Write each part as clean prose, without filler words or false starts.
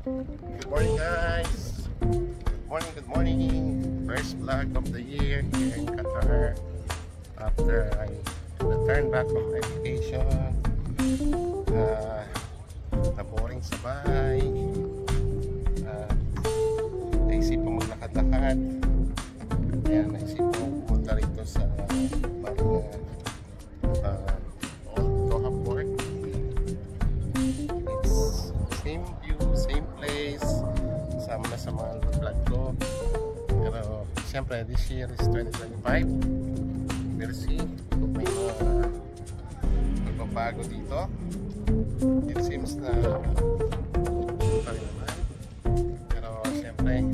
Good morning guys. Good morning. First vlog of the year here in Qatar. After I returned back from my vacation. Naboring sa bahay. Naisip ko maglakad-lakad. Kaya naisip ko pumunta rito sa Doha Port. It's same view, same place. Sama na sa mga vlog ko. Pero siyempre this year is 2025. We'll see kung may mga ibabago dito. It seems na pa rin naman. Pero siyempre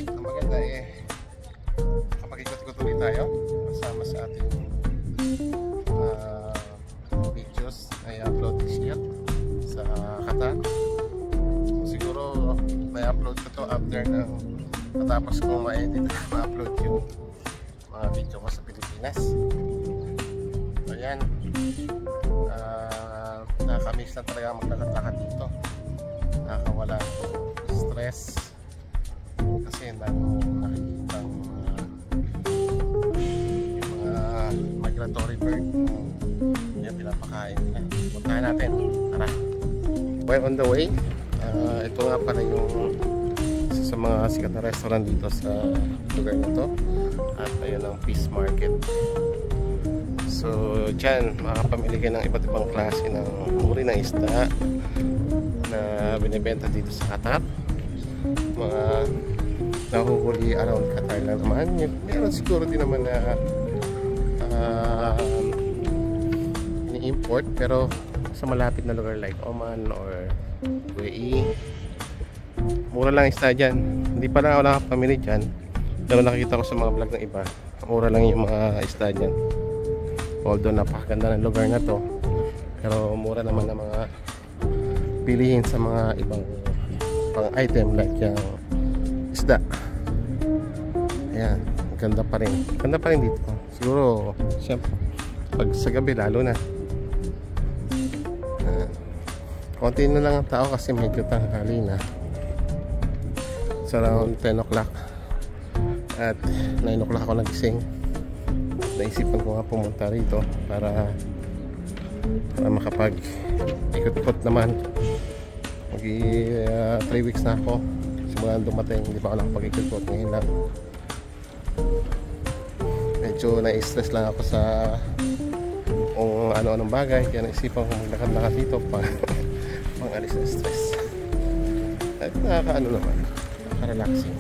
ang maganda kapag ikot-ikot ulit tayo kasama sa ating videos na i-upload this year sa Qatar. So, siguro may upload ko to after ng matapos kong ma-edit ma-upload yung mga video ko sa Pilipinas. So yan, nakakamiss na talaga maglakad-lakad dito. Nakakawala ng stress kasi hindi mo nakikita yung mga migratory bird yung pinapakain nila. Puntahan natin, tara. Well, on the way, ito nga pala yung isa sa mga sikat na restaurant dito sa lugar na to, at ayun ang Peace Market. So dyan makapamili ka ng iba't ibang klase ng uri ng isda na binibenta dito sa Qatar. Mga nahuhuli around Qatar lang naman. Meron siguro din naman na ini-import, pero sa malapit na lugar like Oman or UAE, mura lang isda dyan. Hindi pa lang ako nakapamili dyan, pero nakikita ko sa mga vlog ng iba, mura lang yung mga isda dyan. Although napakaganda ng lugar na to, pero mura naman ang mga pilihin sa mga ibang pang item like yung isda. Ayan, ganda pa rin. Ganda pa rin dito. Siguro, siyempre, pag sa gabi lalo na. Konti na lang ang tao kasi medyo tanghali na. It's around 10 o'clock. At 9 o'clock ako nagising. Naisipan ko nga pumunta rito para makapag ikot-ikot naman. 3 weeks na ako simula dumating, hindi pa ako nakapag-ikot-ikot. Ngayon lang medyo na-stress lang ako sa kung ano-anong bagay, kaya naisipan ko maglakad-lakad dito pang alis na stress. At nakaka-ano naman, nakaka-relaxing.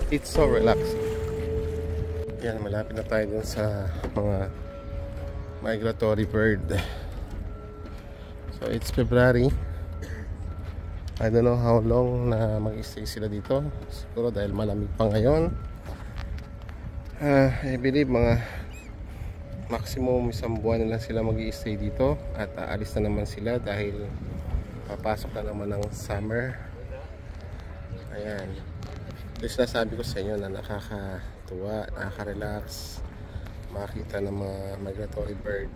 It's so relaxing. Yan, malapit na tayo dun sa mga migratory bird. So it's February. I don't know how long na mag-stay sila dito. Siguro dahil malamig pa ngayon. I believe mga maximum isang buwan na lang sila mag-stay dito. At aalis na naman sila dahil papasok na naman ng summer. Ayan. Ito sinasabi ko sa inyo na nakakatuwa, nakaka-relax makita ng mga migratory bird.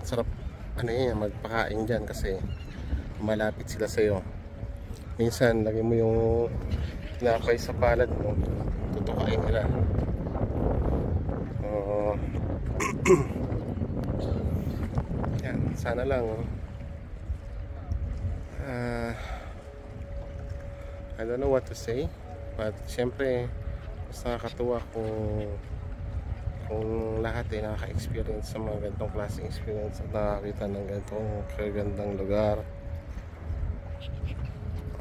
Sarap magpakain dyan kasi malapit sila sa'yo. Minsan lagay mo yung tinapay sa palad mo, tutukain nila. Yan, sana lang I don't know what to say, but syempre mas nakakatuwa kung lahat ay nakaka-experience sa mga ganitong klaseng experience at nakakita ng ganitong kagandang lugar.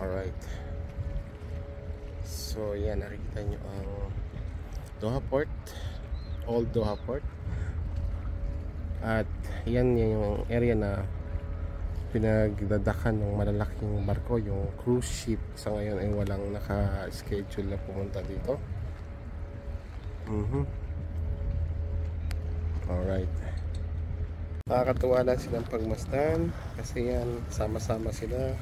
Alright, so yan, nakikita nyo ang Doha Port, Old Doha Port, at yan yung area na pinagdadakan ng malalaking barko, yung cruise ship. Sa ngayon ay walang naka-schedule na pumunta dito. Alright, nakakatuwa lang silang pagmasdan kasi yan, sama-sama sila,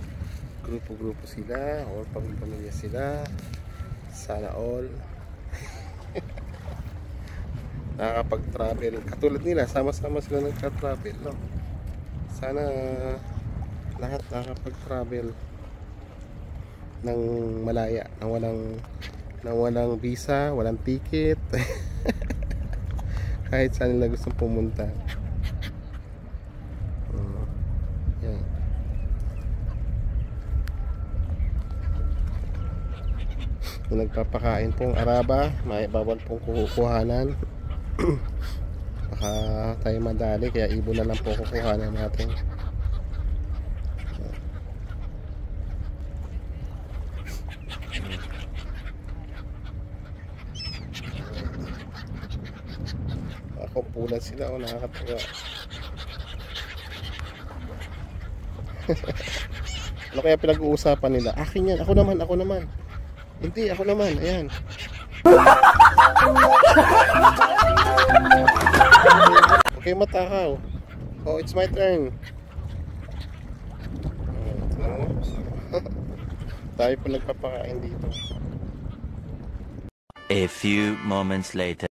grupo-grupo sila o pamilya sila. Sana all nakakapag-travel. Katulad nila, sama-sama sila nagka-travel, no? Sana lahat nakakapag-travel ng malaya, nang walang visa, walang ticket. Kahit saan nila gustong pumunta. Yan. Kung nagpapakain pong araba, may bawal pong kukuhanan. Baka tayo madali, kaya ibon na lang po kukuhanan natin. Ako pulan sila, nakakatawa. Ano kaya pinag-uusapan nila? Akin yan, ako naman. Hindi, ako naman, ayan. Okay, matakaw. Oh, it's my turn. Tayo pa nagpapakain dito. A few moments later.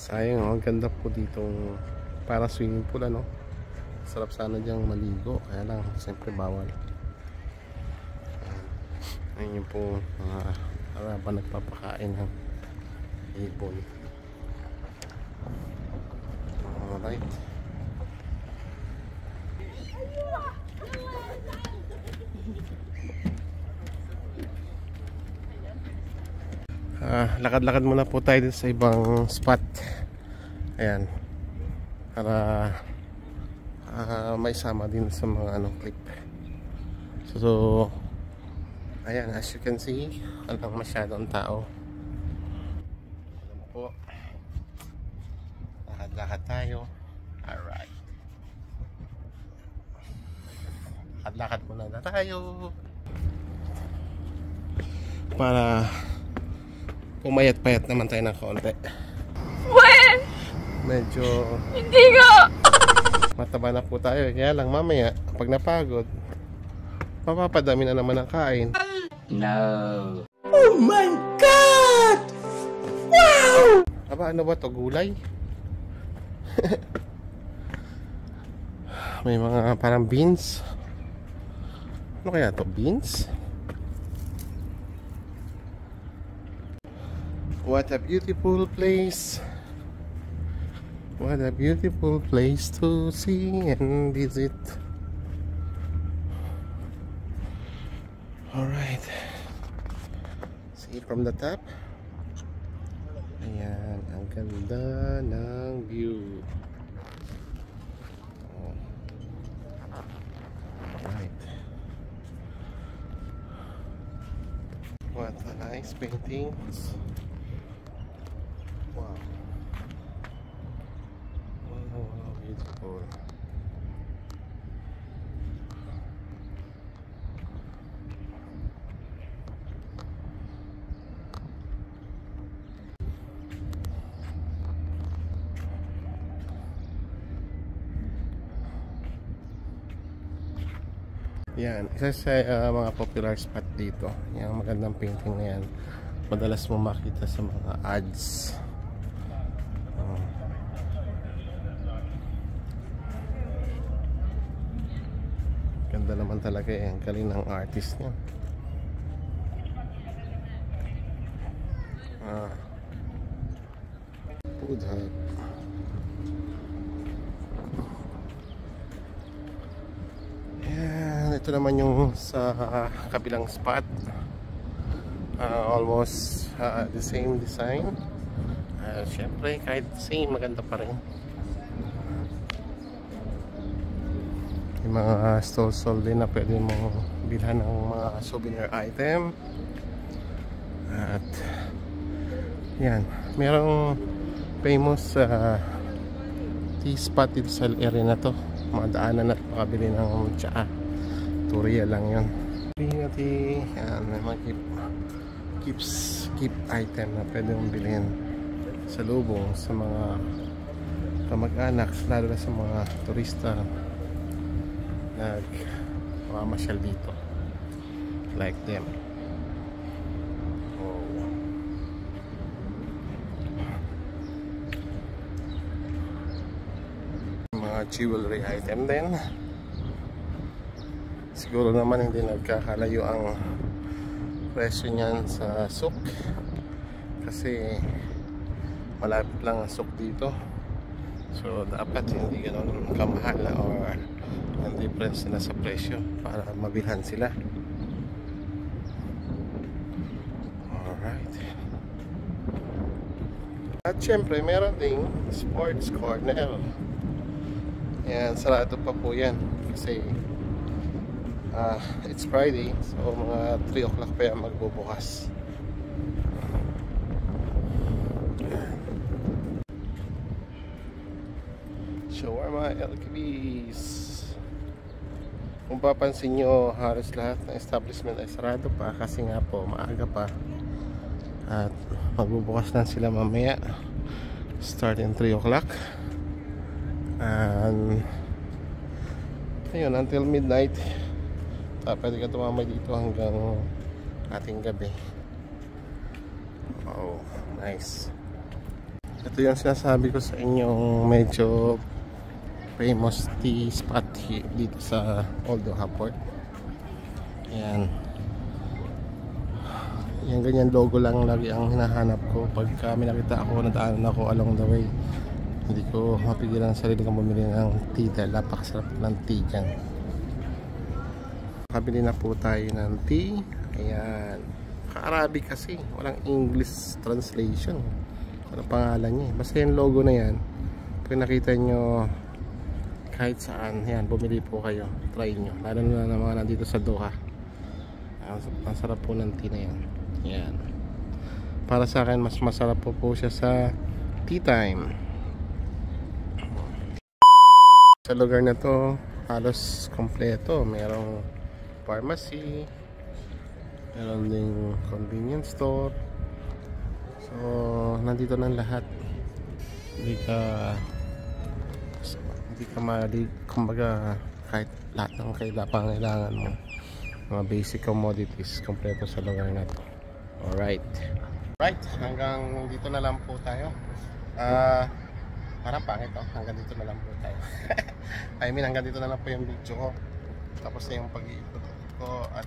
Sayang, ang ganda po dito para swimming pool, ano. Sarap sana diyang maligo, kaya lang siyempre bawal. Ayun yung po para pa nagpapakain ng ibon. Alright. Lakad-lakad muna po tayo sa ibang spot. Ayan. Para may sama din sa mga clip. So ayan, as you can see, walang masyadong tao. Ayan po. Lakad-lakad tayo. Alright. Lakad-lakad muna na tayo. Para pumayat-payat naman tayo ng konti. When? Medyo Hindi nga! mataba na po tayo. Kaya lang mamaya, pag napagod, mapapadami na naman ang kain. No. Oh my God! Wow! Aba, ano ba to? Gulay? May mga parang beans. Ano kaya to? Beans? What a beautiful place. What a beautiful place to see and visit. Alright. See from the top. Ayan, ang ganda ng view. Alright. What a nice paintings. Wow. Wow, beautiful. Yan, isa sa mga popular spot dito. Yung magandang painting na yan. Madalas mo makita sa mga ads. Ganda naman talaga eh. Ang galing ng artist niya. Food hub. Yan, ito naman yung sa kabilang spot. Almost the same design. Siyempre kahit same, maganda pa rin. Yung mga stall din na pwede mo bilhan ng mga souvenir item. At yan, merong famous tea spot dito sa area na to. Madaanan at makabili ng tsaa. Turia lang yan. Yan, may mga keep item na pwede mong bilhin sa lubong sa mga kamag-anak, lalo na sa mga turista nagmamasyal dito like them. Mga jewelry item din. Siguro naman hindi nagkakalayo ang presyo niyan sa souk kasi malapit lang ang souk dito. So dapat hindi ganoon kamahal or ang difference nila sa presyo para mabilhan sila. Alright. At syempre meron ding sports corner. Yan, sarado pa po yan kasi it's Friday, so mga 3 o'clock pa yan magbubukas. Shawarma LKBs. Kung papansin nyo, halos lahat ng establishment ay sarado pa kasi nga po maaga pa at magbubukas na sila mamaya starting 3 o'clock and ayun until midnight. Pwede ka tumamay dito hanggang ating gabi. Oh, nice. Ito yung sinasabi ko sa inyong medyo famous tea spot dito sa Oldo Haport. Ayan. Yung ganyan logo lang lagi ang hinahanap ko pagka may nakita ako, nadaanan ako along the way. Hindi ko mapigilan ang sarili kong bumili ng tea dahil napakasarap ng tea dyan. Kabili na po tayo ng tea. Ayan. Ka-Arabic kasi, walang English translation. Ano pangalan niya eh. Basta yung logo na yan, pag nakita nyo kahit saan, yan, bumili po kayo. Try nyo. Lalo na ng mga nandito sa Doha. Ang sarap po ng tea na yan. Yan. Para sa akin, mas masarap po siya sa tea time. Sa lugar na to, halos kompleto. Merong pharmacy, meron ding convenience store. So, nandito ng lahat. Hindi ka mali, kumbaga kahit lahat ng pangailangan mo, mga basic commodities, kompleto sa lugar na to. Alright, hanggang dito na lang po tayo. Parang pangit oh, hanggang dito na lang po tayo. I mean, hanggang dito na lang po yung video ko. Tapos na yung pag-iikot ko at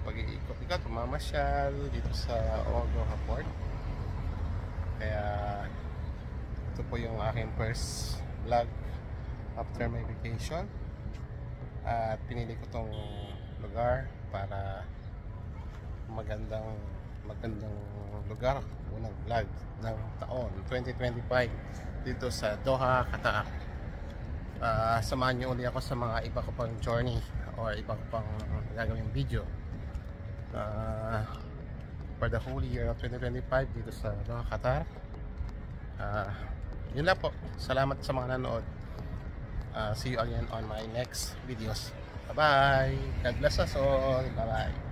pag-iikot tumamasyal dito sa Doha Port. Kaya ito po yung aking first vlog after my vacation. At pinili ko tong lugar para magandang lugar, unang vlog ng taon 2025 dito sa Doha, Qatar. Samahan nyo ulit ako sa mga iba ko pang journey or iba ko pang gagawing video for the whole year of 2025 dito sa Doha, Qatar. Yun lang po. Salamat sa mga nanood. See you again on my next videos. Bye bye. God bless us all. Bye bye.